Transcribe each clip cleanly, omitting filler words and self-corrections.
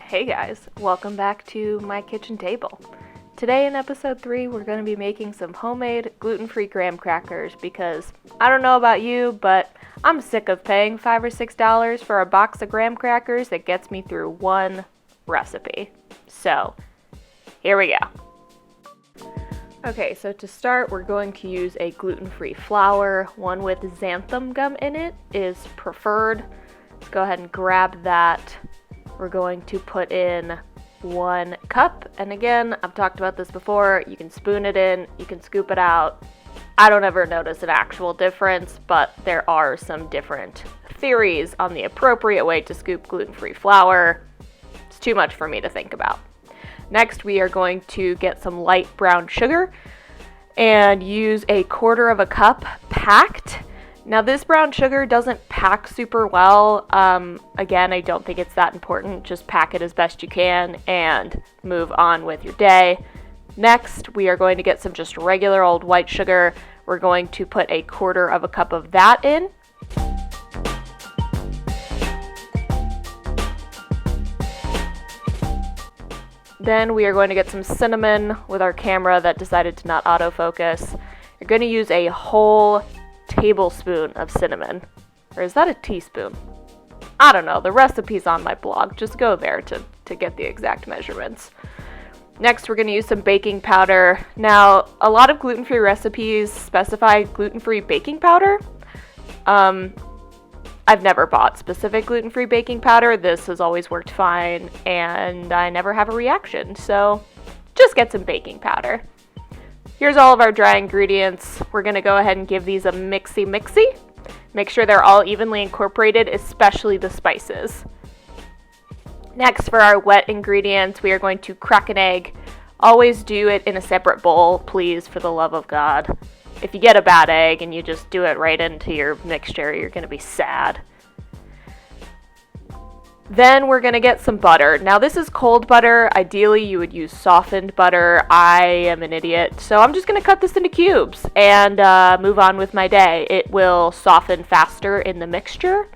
Hey guys, welcome back to my kitchen table. Today in episode 3, we're going to be making some homemade gluten-free graham crackers because I don't know about you, but I'm sick of paying $5 or $6 for a box of graham crackers that gets me through one recipe. So, here we go. Okay, so to start, we're going to use a gluten-free flour. One with xanthan gum in it is preferred. Let's go ahead and grab that. We're going to put in 1 cup, and again, I've talked about this before, you can spoon it in, you can scoop it out. I don't ever notice an actual difference, but there are some different theories on the appropriate way to scoop gluten-free flour. It's too much for me to think about. Next, we are going to get some light brown sugar and use 1/4 cup packed. Now this brown sugar doesn't pack super well. Again, I don't think it's that important. Just pack it as best you can and move on with your day. Next, we are going to get some just regular old white sugar. We're going to put 1/4 cup of that in. Then we are going to get some cinnamon with our camera that decided to not autofocus. You're going to use a whole tablespoon of cinnamon. Or is that a teaspoon? I don't know. The recipe's on my blog. Just go there to get the exact measurements. Next, we're going to use some baking powder. Now, a lot of gluten-free recipes specify gluten-free baking powder. I've never bought specific gluten-free baking powder. This has always worked fine, and I never have a reaction. So, just get some baking powder. Here's all of our dry ingredients. We're going to go ahead and give these a mixy. Make sure they're all evenly incorporated, especially the spices. Next, for our wet ingredients, we are going to crack an egg. Always do it in a separate bowl, please, for the love of God. If you get a bad egg and you just do it right into your mixture, you're going to be sad. Then we're going to get some butter. Now this is cold butter. Ideally you would use softened butter. I am an idiot, so I'm just going to cut this into cubes and move on with my day. It will soften faster in the mixture,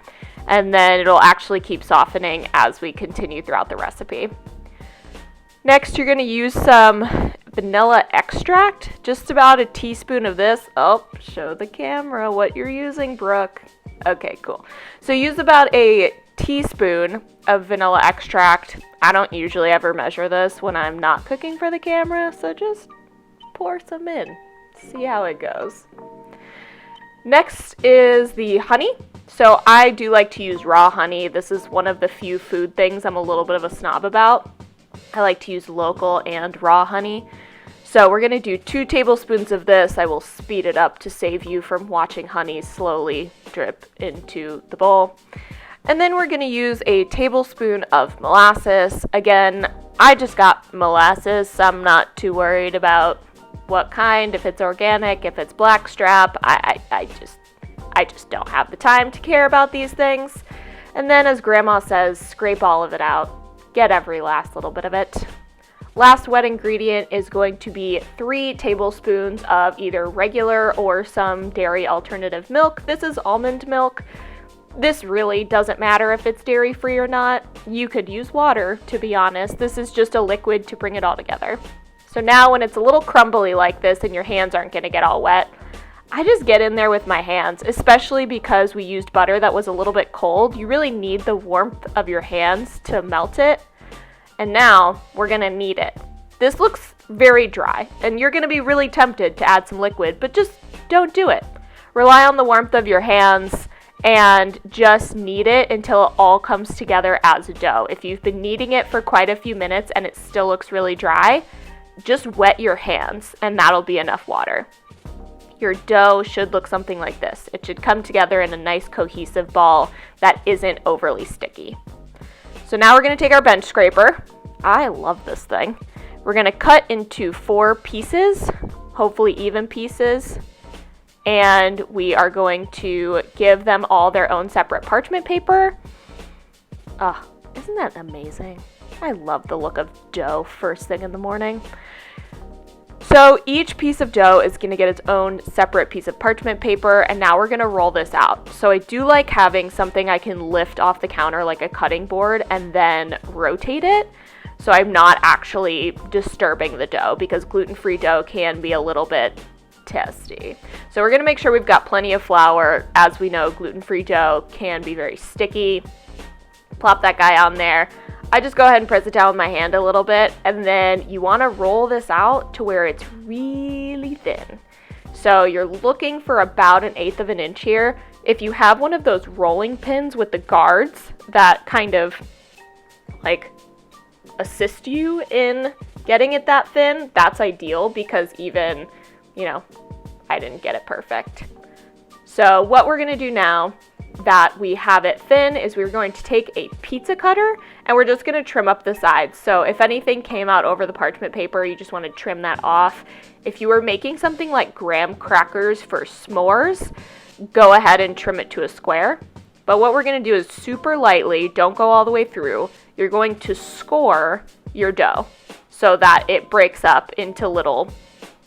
and then it'll actually keep softening as we continue throughout the recipe. Next, you're going to use some vanilla extract, just about a teaspoon of this. Oh, show the camera what you're using, Brooke. Okay, cool. So use about a teaspoon of vanilla extract. I don't usually ever measure this when I'm not cooking for the camera, so just pour some in. See how it goes. Next is the honey. So I do like to use raw honey. This is one of the few food things I'm a little bit of a snob about. I like to use local and raw honey. So we're going to do 2 tablespoons of this. I will speed it up to save you from watching honey slowly drip into the bowl. And then we're going to use a tablespoon of molasses. Again, I just got molasses. I'm not too worried about what kind, if it's organic, if it's blackstrap. I just don't have the time to care about these things. And then, as Grandma says, scrape all of it out. Get every last little bit of it. Last wet ingredient is going to be 3 tablespoons of either regular or some dairy alternative milk. This is almond milk. This really doesn't matter if it's dairy-free or not. You could use water, to be honest. This is just a liquid to bring it all together. So now when it's a little crumbly like this and your hands aren't going to get all wet, I just get in there with my hands, especially because we used butter that was a little bit cold. You really need the warmth of your hands to melt it. And now we're going to knead it. This looks very dry, and you're going to be really tempted to add some liquid, but just don't do it. Rely on the warmth of your hands and just knead it until it all comes together as a dough. If you've been kneading it for quite a few minutes and it still looks really dry, just wet your hands and that'll be enough water. Your dough should look something like this. It should come together in a nice cohesive ball that isn't overly sticky. So now we're going to take our bench scraper. I love this thing. We're going to cut into 4 pieces, hopefully even pieces. And we are going to give them all their own separate parchment paper. Isn't that amazing? I love the look of dough first thing in the morning. So each piece of dough is going to get its own separate piece of parchment paper, and now we're going to roll this out. So I do like having something I can lift off the counter like a cutting board and then rotate it. So I'm not actually disturbing the dough, because gluten-free dough can be a little bit testy. So we're going to make sure we've got plenty of flour. As we know, gluten-free dough can be very sticky. Plop that guy on there. I just go ahead and press it down with my hand a little bit, and then you want to roll this out to where it's really thin. So you're looking for about 1/8 of an inch here. If you have one of those rolling pins with the guards that kind of like assist you in getting it that thin, that's ideal, because even, I didn't get it perfect. So what we're going to do now that we have it thin is we're going to take a pizza cutter and we're just going to trim up the sides. So if anything came out over the parchment paper, you just want to trim that off. If you were making something like graham crackers for s'mores, go ahead and trim it to a square. But what we're going to do is super lightly, don't go all the way through, you're going to score your dough so that it breaks up into little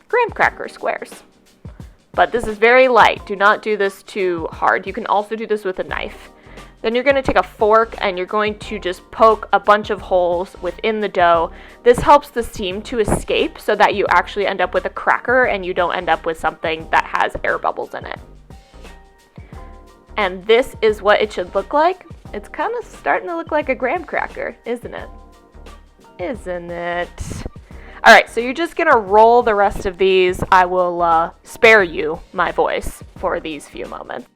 graham cracker squares. But this is very light. Do not do this too hard. You can also do this with a knife. Then you're going to take a fork and you're going to just poke a bunch of holes within the dough. This helps the steam to escape so that you actually end up with a cracker and you don't end up with something that has air bubbles in it. And this is what it should look like. It's kind of starting to look like a graham cracker, isn't it? Isn't it? All right, so you're just gonna roll the rest of these. I will spare you my voice for these few moments.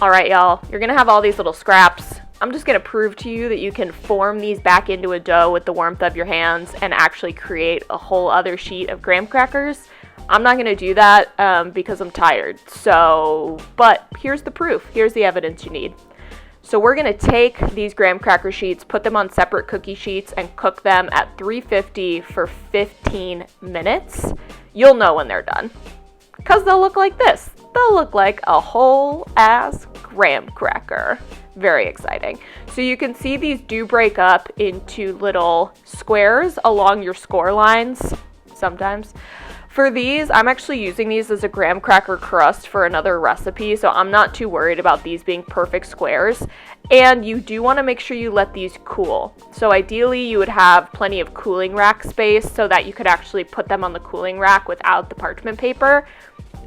All right, y'all, you're gonna have all these little scraps. I'm just gonna prove to you that you can form these back into a dough with the warmth of your hands and actually create a whole other sheet of graham crackers. I'm not gonna do that because I'm tired. But here's the proof. Here's the evidence you need. So we're gonna take these graham cracker sheets, put them on separate cookie sheets, and cook them at 350 for 15 minutes. You'll know when they're done, because they'll look like this. They'll look like a whole ass graham cracker. Very exciting. So you can see these do break up into little squares along your score lines sometimes. For these, I'm actually using these as a graham cracker crust for another recipe, so I'm not too worried about these being perfect squares. And you do want to make sure you let these cool. So ideally, you would have plenty of cooling rack space so that you could actually put them on the cooling rack without the parchment paper.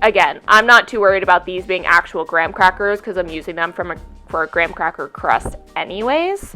Again, I'm not too worried about these being actual graham crackers because I'm using them for a graham cracker crust anyways.